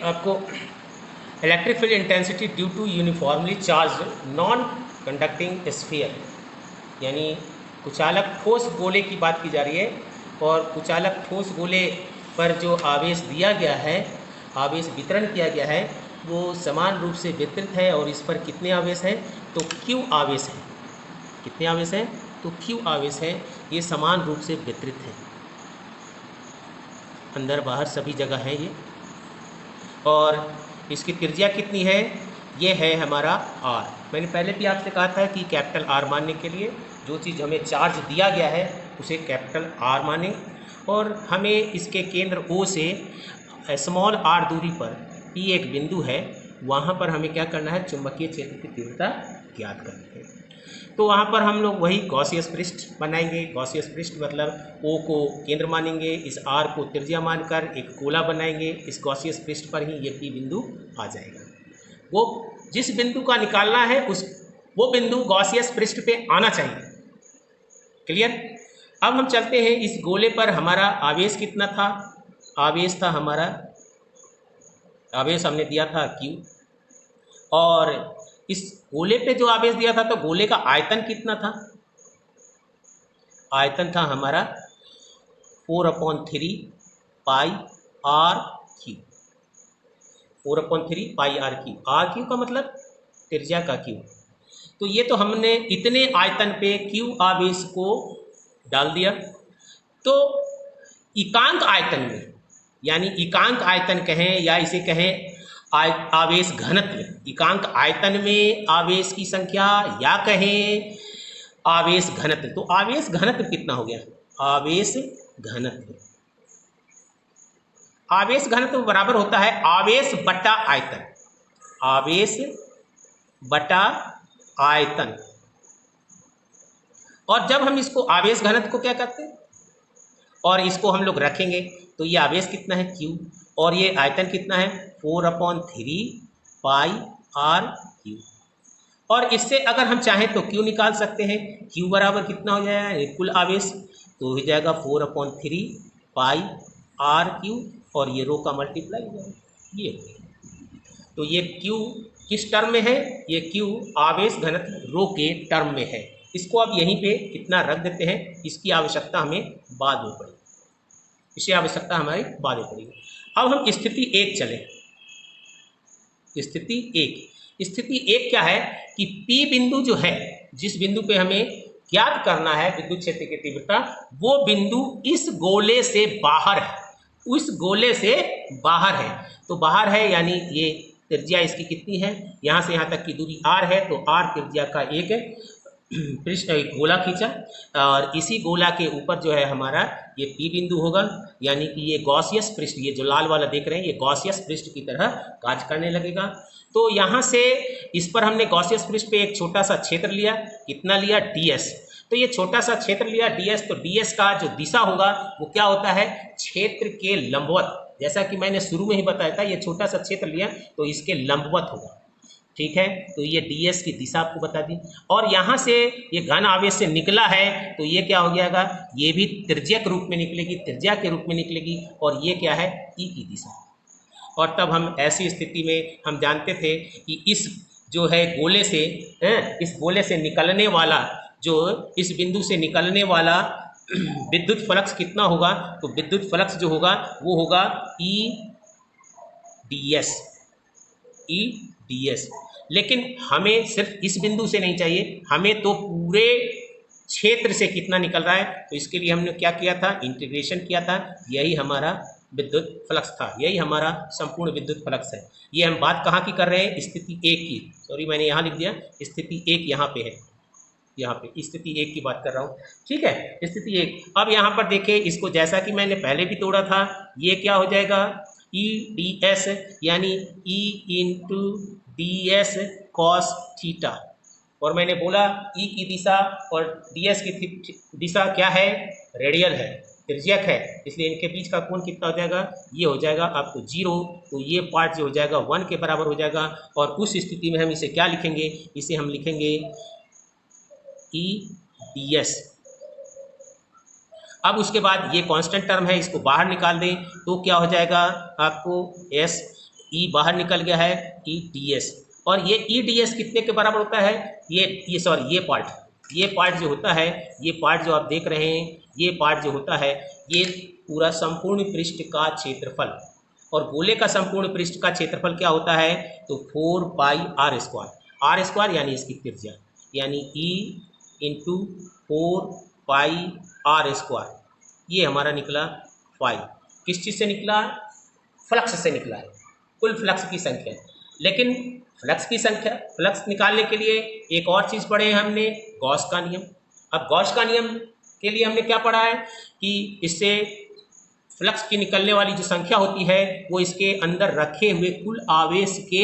आपको electric field intensity due to uniformly charge non conducting sphere, यानी कुचालक ठोस गोले की बात की जा रही है। और कुचालक ठोस गोले पर जो आवेश दिया गया है, आवेश वितरण किया गया है, वो समान रूप से वितरित है। और इस पर कितने आवेश हैं? तो Q आवेश है। कितने आवेश हैं? तो Q आवेश है। ये समान रूप से वितरित है, अंदर बाहर सभी जगह है ये। और इसकी त्रिज्या कितनी है? ये है हमारा R। मैंने पहले भी आपसे कहा था कि कैपिटल R मानने के लिए जो चीज़ हमें चार्ज दिया गया है उसे कैपिटल R माने, और हमें इसके केंद्र O से स्मॉल r दूरी पर P एक बिंदु है, वहाँ पर हमें क्या करना है? चुंबकीय क्षेत्र की तीव्रता ज्ञात करनी है। तो वहाँ पर हम लोग वही गॉसियस पृष्ठ बनाएंगे। गॉसियस पृष्ठ मतलब O को केंद्र मानेंगे, इस R को त्रिज्या मानकर एक गोला बनाएंगे। इस गॉसियस पृष्ठ पर ही ये P बिंदु आ जाएगा। वो जिस बिंदु का निकालना है वो बिंदु गॉसियस पृष्ठ पे आना चाहिए। क्लियर? अब हम चलते हैं इस गोले पर हमारा आवेश कितना था? आवेश था हमारा, आवेश हमने दिया था Q, और इस गोले पे जो आवेश दिया था तो गोले का आयतन कितना था? आयतन था हमारा 4/3 pi r cube. 4/3 pi r cube. R cube का मतलब त्रिज्या का क्यू। तो ये तो हमने इतने आयतन पे क्यू आवेश को डाल दिया। तो एकांक आयतन में, यानी एकांक आयतन कहें या इसे कहें आवेश घनत्व, एकांक आयतन में आवेश की संख्या या कहें आवेश घनत्व। तो आवेश घनत्व कितना हो गया? आवेश घनत्व, आवेश घनत्व बराबर होता है आवेश बटा आयतन। आवेश बटा आयतन। और जब हम इसको आवेश घनत्व को क्या कहते हैं और इसको हम लोग रखेंगे तो ये आवेश कितना है? Q, और ये आयतन कितना है? 4/3 पाई आर क्यू। और इससे अगर हम चाहें तो Q निकाल सकते हैं। Q बराबर कितना हो जाएगा? कुल आवेश तो हो जाएगा 4/3 पाई आर क्यू, और ये रो का मल्टीप्लाई हो जाएगा। ये तो ये Q किस टर्म में है? ये Q आवेश घनत्व रो के टर्म में है। इसको अब यहीं पे कितना रख देते हैं, इसकी आवश्यकता हमें बाद में पड़ेगी, इसे आवश्यकता हमारी बाद में पड़ेगी। अब हम स्थिति 1 चले। स्थिति 1, स्थिति 1 क्या है कि P बिंदु जो है, जिस बिंदु पे हमें ज्ञात करना है विद्युत क्षेत्र की तीव्रता, वो बिंदु इस गोले से बाहर है। उस गोले से बाहर है, तो बाहर है यानी ये त्रिज्या इसकी कितनी है? यहाँ से यहाँ तक की दूरी r है, तो r त्रिज्या का एक पृष्ठ गोला खींचा, और इसी गोला के ऊपर जो है हमारा ये P बिंदु होगा, यानी कि ये गॉसियस पृष्ठ, ये जो लाल वाला देख रहे हैं, ये गॉसियस पृष्ठ की तरह कार्य करने लगेगा। तो यहाँ से इस पर हमने गॉसियस पृष्ठ पे एक छोटा सा क्षेत्र लिया। कितना लिया? ds। तो ये छोटा सा क्षेत्र लिया ds, तो ds का जो दिशा होगा वो क्या होता है? क्षेत्र के लंबवत। जैसा कि मैंने शुरू में ही बताया था, ये छोटा सा क्षेत्र लिया तो इसके लंबवत होगा। ठीक है, तो ये ds की दिशा आपको बता दी। और यहाँ से ये घन आवेश से निकला है, तो ये क्या हो जाएगा? ये भी त्रिज्यक रूप में निकलेगी, त्रिज्या के रूप में निकलेगी, और ये क्या है? E की दिशा। और तब हम ऐसी स्थिति में हम जानते थे कि इस जो है गोले से, इस गोले से निकलने वाला, जो इस बिंदु से निकलने वाला विद्युत फ्लक्स कितना होगा? तो विद्युत फ्लक्स जो होगा वो होगा E ds। लेकिन हमें सिर्फ इस बिंदु से नहीं चाहिए, हमें तो पूरे क्षेत्र से कितना निकल रहा है। तो इसके लिए हमने क्या किया था? इंटीग्रेशन किया था। यही हमारा विद्युत फ्लक्स था, यही हमारा संपूर्ण विद्युत फ्लक्स है। ये हम बात कहाँ की कर रहे हैं? स्थिति 1 की। सॉरी, मैंने यहाँ लिख दिया स्थिति 1, यहाँ पे है, यहाँ पे स्थिति 1 की बात कर रहा हूँ। ठीक है, स्थिति 1। अब यहाँ पर देखें, इसको जैसा कि मैंने पहले भी तोड़ा था, ये क्या हो जाएगा? E ds, यानी E into ds cos theta. और मैंने बोला E की दिशा और ds की दिशा क्या है? रेडियल है, त्रिज्यक है, इसलिए इनके बीच का कोण कितना हो जाएगा? ये हो जाएगा आपको 0। तो ये पार्ट जो हो जाएगा 1 के बराबर हो जाएगा। और उस स्थिति में हम इसे क्या लिखेंगे? इसे हम लिखेंगे E ds। अब उसके बाद ये कांस्टेंट टर्म है, इसको बाहर निकाल दें तो क्या हो जाएगा आपको? s ई बाहर निकल गया है, ई डी एस, और ये ई डी एस कितने के बराबर होता है, ये पार्ट जो होता है, ये पार्ट जो आप देख रहे हैं, ये पार्ट जो होता है, ये पूरा संपूर्ण पृष्ठ का क्षेत्रफल, और गोले का संपूर्ण पृष्ठ का क्षेत्रफल क्या होता है, तो 4 पाई आर स्क्वायर यानी इसकी त्रिज्या, यानी E into 4 pi r square, ये हमारा निकला 5। किस चीज़ से निकला, फ्लक्स से निकला है, कुल फ्लक्स की संख्या। लेकिन फ्लक्स निकालने के लिए एक और चीज़ पढ़े हैं हमने, गॉस का नियम। अब गॉस का नियम के लिए हमने क्या पढ़ा है कि इससे फ्लक्स की निकलने वाली जो संख्या होती है वो इसके अंदर रखे हुए कुल आवेश के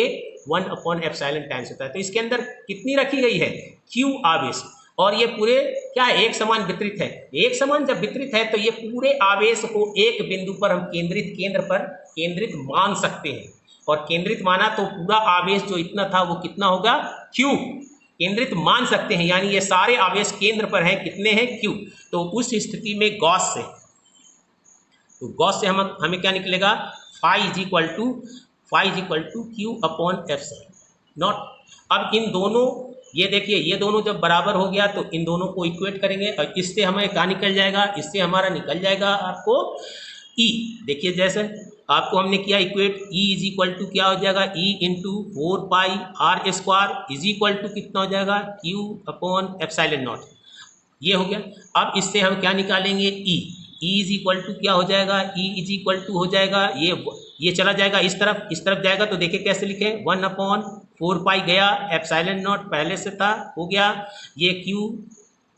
1/ε टाइम्स होता है। तो इसके अंदर कितनी रखी गई है, Q आवेश, और ये पूरे क्या है, एक समान वितरित है। एक समान जब वितरित है तो ये पूरे आवेश को एक बिंदु पर हम केंद्र पर केंद्रित मान सकते हैं, और केंद्रित माना तो पूरा आवेश जो इतना था वो कितना होगा, Q केंद्रित मान सकते हैं, यानी ये सारे आवेश केंद्र पर हैं, कितने हैं, Q। तो उस स्थिति में गॉस से हमें क्या निकलेगा, phi is equal to Q/ε0। अब इन दोनों, ये देखिए, ये दोनों जब बराबर हो गया तो इन दोनों को इक्वेट करेंगे, और इससे हमें क्या निकल जाएगा, इससे हमारा निकल जाएगा आपको E। देखिए जैसे आपको हमने किया equate, E is equal to क्या हो जाएगा, E into 4 pi r square is equal to कितना हो जाएगा, Q/ε0, ये हो गया। अब इससे हम क्या निकालेंगे, E इज इक्वल टू क्या हो जाएगा, E इज इक्वल टू हो जाएगा, ये चला जाएगा इस तरफ जाएगा, तो देखिए कैसे लिखे, 1/4 पाई गया, ε0 पहले से था, हो गया, ये Q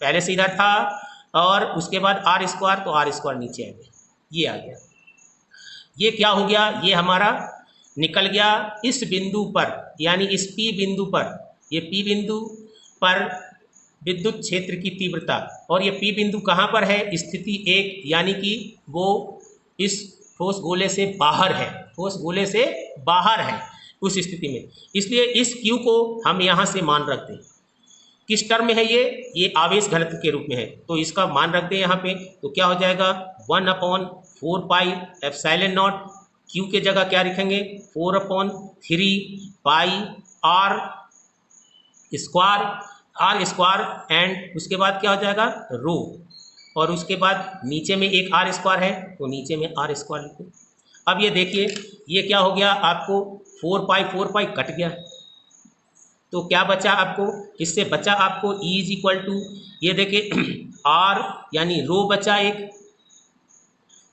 पहले से इधर था, और उसके बाद आर स्क्वायर, तो आर स्क्वायर नीचे आ गया, ये आ गया। ये क्या हो गया, ये हमारा निकल गया इस बिंदु पर, यानी इस P बिंदु पर, ये P बिंदु पर विद्युत क्षेत्र की तीव्रता, और ये P बिंदु कहाँ पर है, स्थिति 1, यानी कि वो इस ठोस गोले से बाहर है, उस स्थिति में। इसलिए इस Q को हम यहाँ से मान रख दें, किस टर्म में है ये आवेश घनत्व के रूप में है, तो इसका मान रख दें यहाँ पे, तो क्या हो जाएगा, 1/4 पाई ε0, Q के जगह क्या लिखेंगे, 4/3 पाई आर स्क्वायर, एंड उसके बाद क्या हो जाएगा, रो, और उसके बाद नीचे में एक आर स्क्वायर है, तो नीचे में आर स्क्वायर लिखो। अब ये देखिए, ये क्या हो गया, आपको 4 पाई कट गया, तो क्या बचा आपको, इससे बचा आपको E इज इक्वल टू, ये देखिए R यानी रो बचा एक,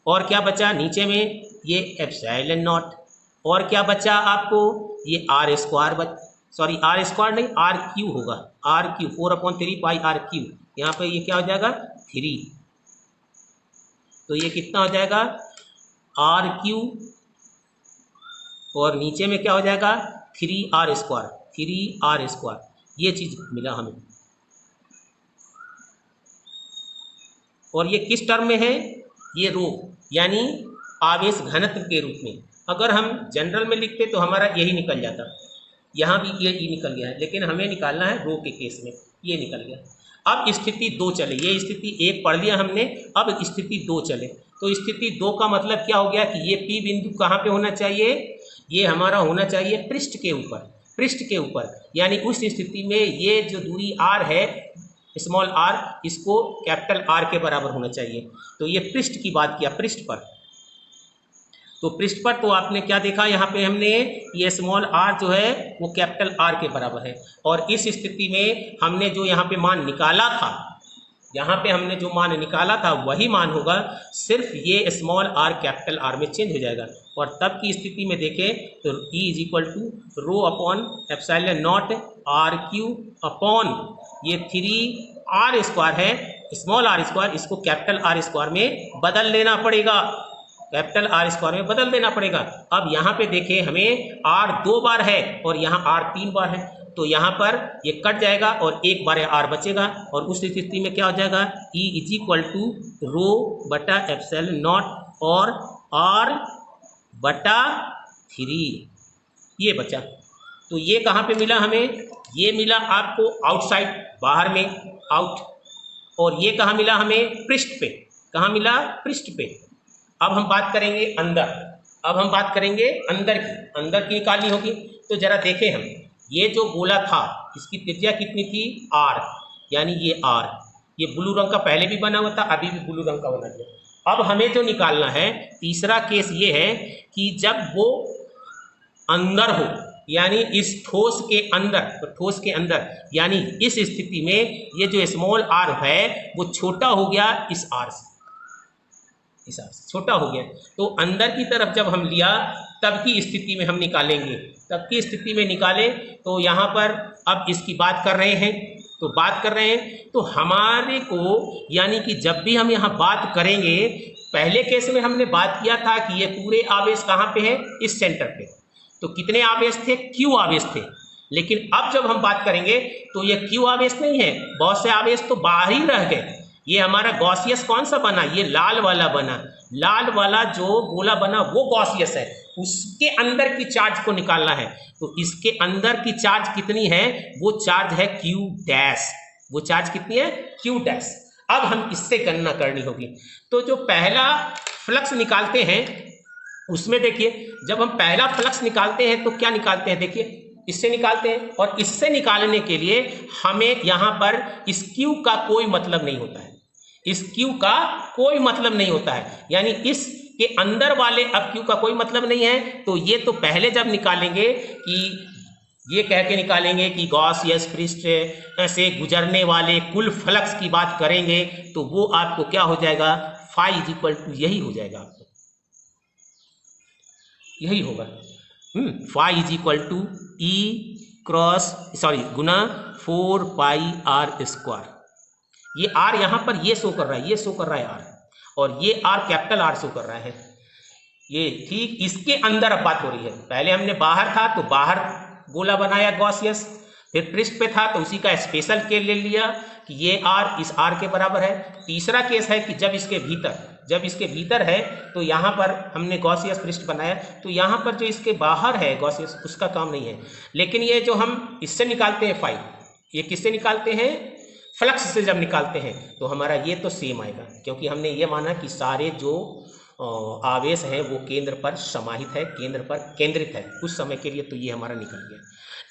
और क्या बचा नीचे में ये ε0, और क्या बचा आपको, ये आर स्क्वायर नहीं, RQ होगा, RQ 4/3 पाई RQ, यहाँ पे ये क्या हो जाएगा, 3, तो ये कितना हो जाएगा, RQ, और नीचे में क्या हो जाएगा, 3R स्क्वायर, ये चीज़ मिला हमें। और ये किस टर्म में है, ये रो, यानी आवेश घनत्व के रूप में। अगर हम जनरल में लिखते तो हमारा यही निकल जाता, यहाँ भी ये E निकल गया है, लेकिन हमें निकालना है रो के केस में, ये निकल गया। अब स्थिति 2 चले, ये स्थिति 1 पढ़ लिया हमने, अब स्थिति 2 चले, तो स्थिति 2 का मतलब क्या हो गया कि ये P बिंदु कहाँ पे होना चाहिए, ये हमारा होना चाहिए पृष्ठ के ऊपर, यानी उस स्थिति में ये जो दूरी R है, स्मॉल r, इसको कैपिटल R के बराबर होना चाहिए। तो ये पृष्ठ की बात किया, पृष्ठ पर तो आपने क्या देखा, यहाँ पे हमने ये स्मॉल r जो है वो कैपिटल R के बराबर है, और इस स्थिति में हमने जो यहाँ पे मान निकाला था, वही मान होगा, सिर्फ ये स्मॉल r कैपिटल R में चेंज हो जाएगा, और तब की स्थिति में देखें तो E is equal to ρ/ε0 RQ upon ये 3R स्क्वायर है, स्मॉल r स्क्वायर, इसको कैपिटल R स्क्वायर में बदल देना पड़ेगा, अब यहाँ पे देखें हमें R 2 बार है और यहाँ R 3 बार है, तो यहाँ पर ये कट जाएगा और एक बार R बचेगा, और उस स्थिति में क्या हो जाएगा, E इज इक्वल टू ρ/ε0 और R/3, ये बचा। तो ये कहाँ पे मिला हमें, ये मिला आपको आउटसाइड, बाहर में, आउट, और ये कहाँ मिला हमें, पृष्ठ पे, कहाँ मिला, पृष्ठ पे। अब हम बात करेंगे अंदर, अब हम बात करेंगे अंदर की निकालनी होगी। तो जरा देखें हम, ये जो गोला था इसकी त्रिज्या कितनी थी, r, यानी ये r, ये ब्लू रंग का पहले भी बना हुआ था, अभी भी ब्लू रंग का बना दिया। अब हमें जो निकालना है, तीसरा केस ये है कि जब वो अंदर हो, यानी इस ठोस के अंदर, तो ठोस के अंदर यानी इस स्थिति में ये जो स्मॉल r है वो छोटा हो गया इस r से, इस r से छोटा हो गया। तो अंदर की तरफ जब हम लिया तब की स्थिति में हम निकालेंगे, तब की स्थिति में निकाले तो यहाँ पर अब इसकी बात कर रहे हैं, तो बात कर रहे हैं तो हमारे को, यानी कि जब भी हम यहाँ बात करेंगे, पहले केस में हमने बात किया था कि ये पूरे आवेश कहाँ पे है, इस सेंटर पे, तो कितने आवेश थे, क्यू आवेश थे। लेकिन अब जब हम बात करेंगे तो ये क्यू आवेश नहीं है, बहुत से आवेश तो बाहर ही रह गए। ये हमारा गॉसियस कौन सा बना, ये लाल वाला बना, लाल वाला जो गोला बना वो गॉसियस है, उसके अंदर की चार्ज को निकालना है। तो इसके अंदर की चार्ज कितनी है, वो चार्ज है क्यू डैश, वो चार्ज कितनी है, क्यू डैश। अब हम इससे गणना करनी होगी। तो जो पहला फ्लक्स निकालते हैं उसमें देखिए, जब हम पहला फ्लक्स निकालते हैं तो क्या निकालते हैं, देखिए इससे निकालते हैं, और इससे निकालने के लिए हमें यहाँ पर इस क्यू का कोई मतलब नहीं होता है, इस क्यू का कोई मतलब नहीं होता है, यानी इस के अंदर वाले अब क्यू का कोई मतलब नहीं है। तो ये तो पहले जब निकालेंगे कि ये कह के निकालेंगे कि गॉसियस पृष्ठ से गुजरने वाले कुल फ्लक्स की बात करेंगे, तो वो आपको क्या हो जाएगा, फाई इज इक्वल टू यही हो जाएगा, आपको यही होगा, phi is equal to E cross गुना 4 पाई आर स्क्वायर। ये आर यहाँ पर ये शो कर रहा है, ये शो कर रहा है आर, और ये आर कैपिटल आर शो कर रहा है। ये ठीक इसके अंदर अब बात हो रही है। पहले हमने बाहर था तो बाहर गोला बनाया गॉसियस, फिर पृष्ठ पे था तो उसी का स्पेशल के ले लिया कि ये आर इस आर के बराबर है। तीसरा केस है कि जब इसके भीतर है तो यहाँ पर हमने गॉसियस पृष्ठ बनाया, तो यहाँ पर जो इसके बाहर है गॉसियस, उसका काम नहीं है। लेकिन ये जो हम इससे निकालते हैं फाई, ये किससे निकालते हैं, फ्लक्स से जब निकालते हैं तो हमारा ये तो सेम आएगा, क्योंकि हमने ये माना कि सारे जो आवेश हैं वो केंद्र पर समाहित है, केंद्र पर केंद्रित है कुछ समय के लिए, तो ये हमारा निकल गया।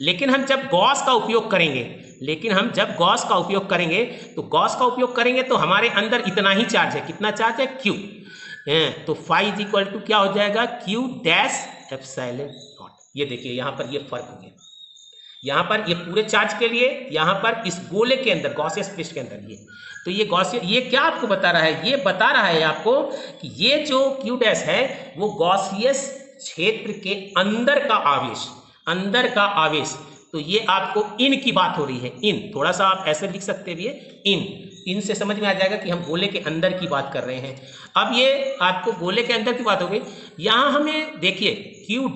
लेकिन हम जब गॉस का उपयोग करेंगे, तो गॉस का उपयोग करेंगे तो हमारे अंदर इतना ही चार्ज है, कितना चार्ज है, क्यू, तो फाई इज इक्वल टू क्या हो जाएगा, क्यू डैश एप्सिलॉन नॉट। ये देखिए यहाँ पर ये फर्क हो गया, यहाँ पर ये पूरे चार्ज के लिए, यहाँ पर इस गोले के अंदर गॉसियस पृष्ठ के अंदर ये, तो ये गॉसियस, ये क्या आपको बता रहा है, ये बता रहा है आपको कि ये जो क्यू डैश है वो गॉसियस क्षेत्र के अंदर का आवेश, तो ये आपको इन की बात हो रही है, इन, थोड़ा सा आप ऐसे लिख सकते हैं, इन से समझ में आ जाएगा कि हम गोले के अंदर की बात कर रहे हैं। अब ये आपको गोले के अंदर की बात हो गई। यहाँ हमें देखिए क्यू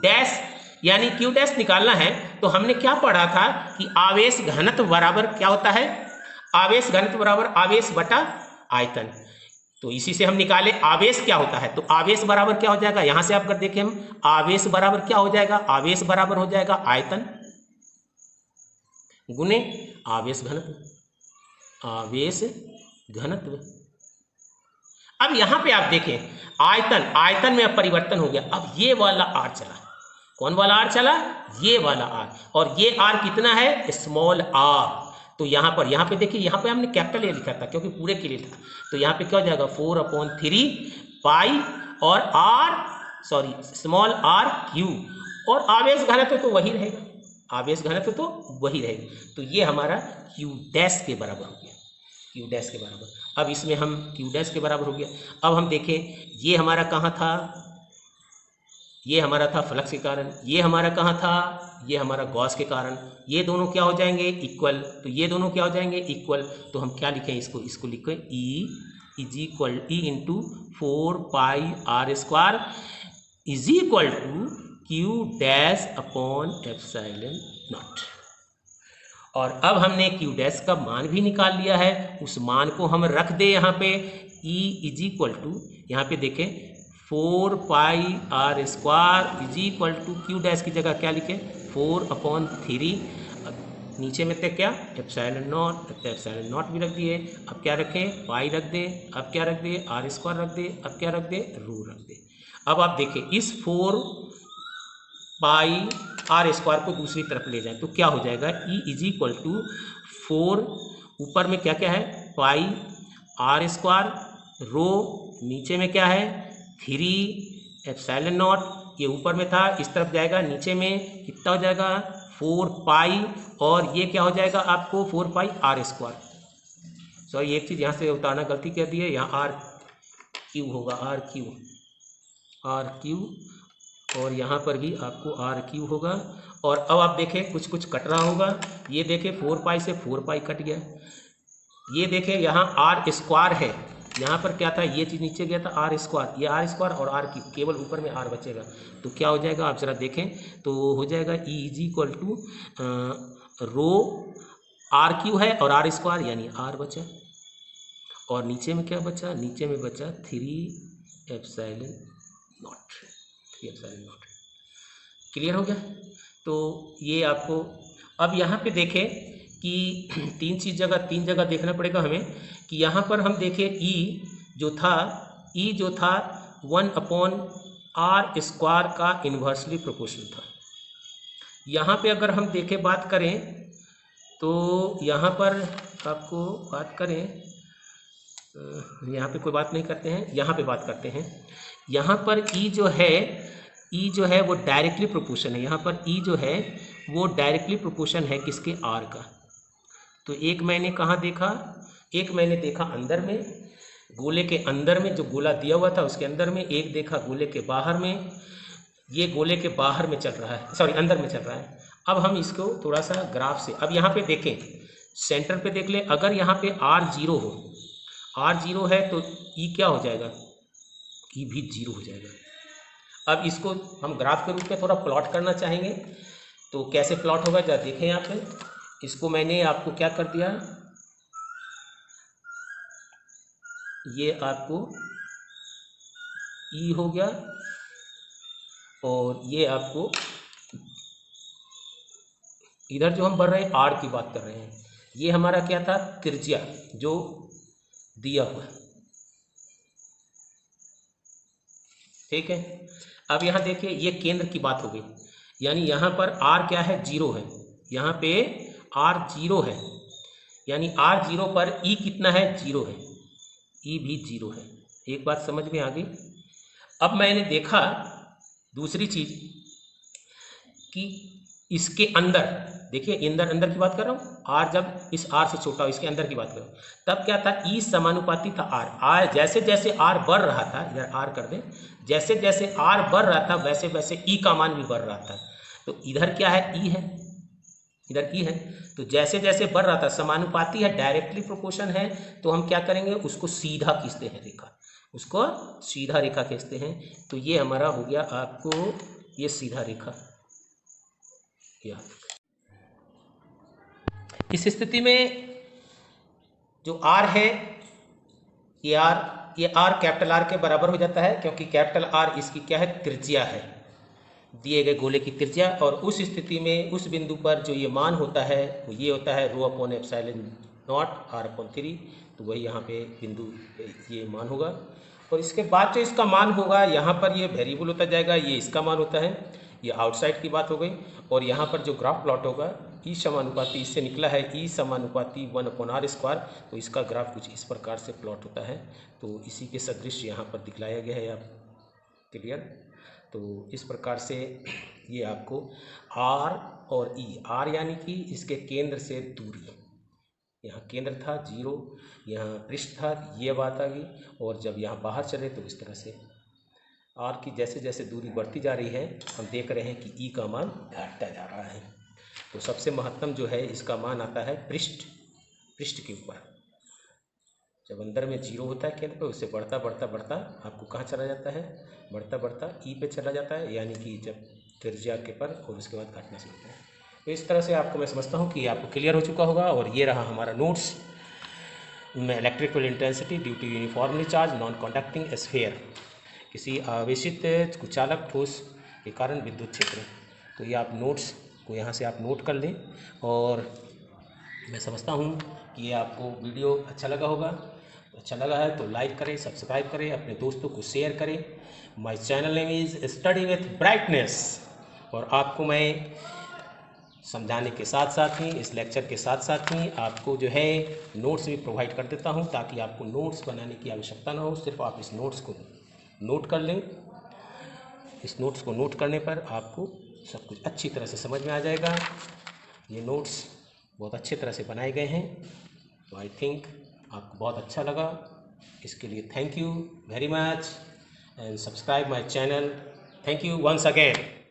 डैश यानी क्यू डैश निकालना है, तो हमने क्या पढ़ा था कि आवेश घनत्व बराबर क्या होता है, आवेश घनत्व बराबर आवेश बटा आयतन। तो इसी से हम निकाले आवेश क्या होता है, तो आवेश बराबर क्या हो जाएगा, यहां से आप अगर देखें हम, आवेश बराबर क्या हो जाएगा, आवेश बराबर हो जाएगा आयतन गुने आवेश घनत्व। अब यहां पे आप देखें आयतन में अब परिवर्तन हो गया, अब ये वाला आर चला, कौन वाला आर चला, ये वाला आर, और ये आर कितना है, स्मॉल आर। तो यहाँ पे देखिए, यहाँ पे हमने कैपिटल ए लिखा था क्योंकि पूरे के लिए था, तो यहाँ पे क्या हो जाएगा 4/3 पाई और स्मॉल आर क्यू, और आवेश घनत्व तो वही रहेगा, तो ये हमारा क्यू डैश के बराबर हो गया, क्यू डैश के बराबर। अब इसमें हम क्यू डैश के बराबर हो गया। अब हम देखें ये हमारा कहाँ था, ये हमारा था फ्लक्स के कारण, ये हमारा कहाँ था, ये हमारा गॉस के कारण, ये दोनों क्या हो जाएंगे इक्वल, तो ये दोनों क्या हो जाएंगे इक्वल, तो हम क्या लिखें इसको लिखें E into 4 pi r square is equal to q dash upon epsilon nought. और अब हमने क्यू डैश का मान भी निकाल लिया है, उस मान को हम रख दे यहाँ पे, ई इज इक्वल टू, यहाँ पे देखें 4 pi r square is equal to q dash की जगह क्या लिखे 4/3, नीचे में थे क्या एप्सिलॉन नॉट भी रख दिए। अब क्या रखें पाई रख दे, अब क्या रख दे आर स्क्वायर रख दे, अब क्या रख दे रू रख दे। अब आप देखिए इस 4 पाई आर स्क्वायर को दूसरी तरफ ले जाएं तो क्या हो जाएगा, E इज इक्वल टू 4, ऊपर में क्या क्या है पाई आर स्क्वायर, रो नीचे में क्या है 3 एप्सिलॉन नॉट, ये ऊपर में था इस तरफ जाएगा, नीचे में कितना हो जाएगा 4 पाई, और ये क्या हो जाएगा आपको 4 पाई आर स्क्वायर। सॉरी एक चीज़ यहाँ से उतारना गलती कर दी है, यहाँ आर क्यू होगा, आर क्यू, और यहाँ पर भी आपको आर क्यू होगा। और अब आप देखें कुछ कुछ कट रहा होगा, ये देखें 4 पाई से 4 पाई कट गया, ये देखें यहाँ आर स्क्वायर है, यहाँ पर क्या था ये चीज़ नीचे गया था आर स्क्वायर, ये आर स्क्वायर और आर क्यू, केवल ऊपर में आर बचेगा, तो क्या हो जाएगा आप ज़रा देखें तो हो जाएगा E is equal to rho R Q है और आर स्क्वायर यानी आर बचा, और नीचे में क्या बचा, नीचे में बचा 3 एप्सिलॉन नॉट, क्लियर हो गया। तो ये आपको अब यहाँ पे देखें कि तीन जगह देखना पड़ेगा हमें, कि यहाँ पर हम देखें E जो था 1/r स्क्वायर का इन्वर्सली प्रोपोर्शनल था। यहाँ पे अगर हम देखें बात करें तो यहाँ पर आपको बात करें, यहाँ पे कोई बात नहीं करते हैं, यहाँ पे बात करते हैं। यहाँ पर E जो है वो डायरेक्टली प्रोपोर्शन है, यहाँ पर E जो है वो डायरेक्टली प्रोपोर्शन है किसके R का। तो एक मैंने कहाँ देखा, एक मैंने देखा अंदर में, गोले के अंदर में जो गोला दिया हुआ था उसके अंदर में, एक देखा गोले के बाहर में, ये गोले के बाहर में चल रहा है, सॉरी अंदर में चल रहा है। अब हम इसको थोड़ा सा ग्राफ से, अब यहाँ पे देखें सेंटर पे देख ले, अगर यहाँ पे R0 हो, R0 है तो E क्या हो जाएगा, E भी 0 हो जाएगा। अब इसको हम ग्राफ के रूप में थोड़ा प्लॉट करना चाहेंगे, तो कैसे प्लॉट होगा जरा देखें यहाँ पे। इसको मैंने आपको क्या कर दिया, ये आपको E हो गया, और ये आपको इधर जो हम बढ़ रहे हैं R की बात कर रहे हैं, ये हमारा क्या था त्रिज्या जो दिया हुआ, ठीक है। अब यहाँ देखिए ये केंद्र की बात हो गई, यानी यहाँ पर R क्या है 0 है, यहाँ पे R 0 है, यानी R0 पर E कितना है 0 है, E भी 0 है। एक बात समझ में आ गई। अब मैंने देखा दूसरी चीज कि इसके अंदर देखिए, अंदर की बात कर रहा हूँ, R जब इस R से छोटा हो, इसके अंदर की बात कर रहा हूँ, तब क्या था E समानुपाती था R, जैसे जैसे R बढ़ रहा था, इधर R कर दें, जैसे जैसे R बढ़ रहा था वैसे वैसे E का मान भी बढ़ रहा था। तो इधर क्या है E है, इधर E है, तो जैसे जैसे बढ़ रहा था समानुपाती है, डायरेक्टली प्रोपोर्शन है, तो हम क्या करेंगे उसको सीधा खींचते हैं रेखा, उसको सीधा रेखा खींचते हैं। तो ये हमारा हो गया आपको ये सीधा रेखा। इस स्थिति में जो R है ये R कैपिटल R के बराबर हो जाता है, क्योंकि कैपिटल R इसकी क्या है त्रिज्या है, दिए गए गोले की त्रिज्या। और उस स्थिति में उस बिंदु पर जो ये मान होता है वो ये होता है rho upon epsilon not R/3, तो वही यहाँ पे बिंदु ये मान होगा। और इसके बाद जो इसका मान होगा यहाँ पर ये वेरिएबल होता जाएगा, ये इसका मान होता है, ये आउटसाइड की बात हो गई। और यहाँ पर जो ग्राफ प्लॉट होगा E समानुपाती, इससे निकला है E समानुपाती 1/r स्क्वायर, तो इसका ग्राफ कुछ इस प्रकार से प्लॉट होता है। तो इसी के सदृश यहाँ पर दिखलाया गया है, आप क्लियर। तो इस प्रकार से ये आपको R और E, R यानी कि इसके केंद्र से दूरी, यहाँ केंद्र था 0, यहाँ पृष्ठ था, ये बात आ गई। और जब यहाँ बाहर चले तो इस तरह से R की जैसे जैसे दूरी बढ़ती जा रही है, हम देख रहे हैं कि E का मान घटता जा रहा है। तो सबसे महत्तम जो है इसका मान आता है पृष्ठ के ऊपर, जब अंदर में 0 होता है केंद्र पे, उससे बढ़ता बढ़ता बढ़ता आपको कहाँ चला जाता है, बढ़ता बढ़ता E पे चला जाता है, यानी कि जब त्रिज्या के पर, और उसके बाद घटना से होता है। तो इस तरह से आपको मैं समझता हूँ कि आपको क्लियर हो चुका होगा। और ये रहा हमारा नोट्स में electrical intensity due to uniformly charge non conducting sphere, किसी आवेशित कुचालक ठोस के कारण विद्युत क्षेत्र। तो ये आप नोट्स को यहाँ से आप नोट कर लें। और मैं समझता हूँ कि ये आपको वीडियो अच्छा लगा होगा। अच्छा लगा है तो लाइक करें, सब्सक्राइब करें, अपने दोस्तों को शेयर करें। My channel name is study with brightness, और आपको मैं समझाने के साथ साथ ही, इस लेक्चर के साथ साथ ही आपको जो है नोट्स भी प्रोवाइड कर देता हूं, ताकि आपको नोट्स बनाने की आवश्यकता ना हो, सिर्फ आप इस नोट्स को नोट कर लें। इस नोट्स को नोट करने पर आपको सब कुछ अच्छी तरह से समझ में आ जाएगा। ये नोट्स बहुत अच्छी तरह से बनाए गए हैं, तो आई थिंक आपको बहुत अच्छा लगा। इसके लिए thank you very much and subscribe my channel. Thank you once again.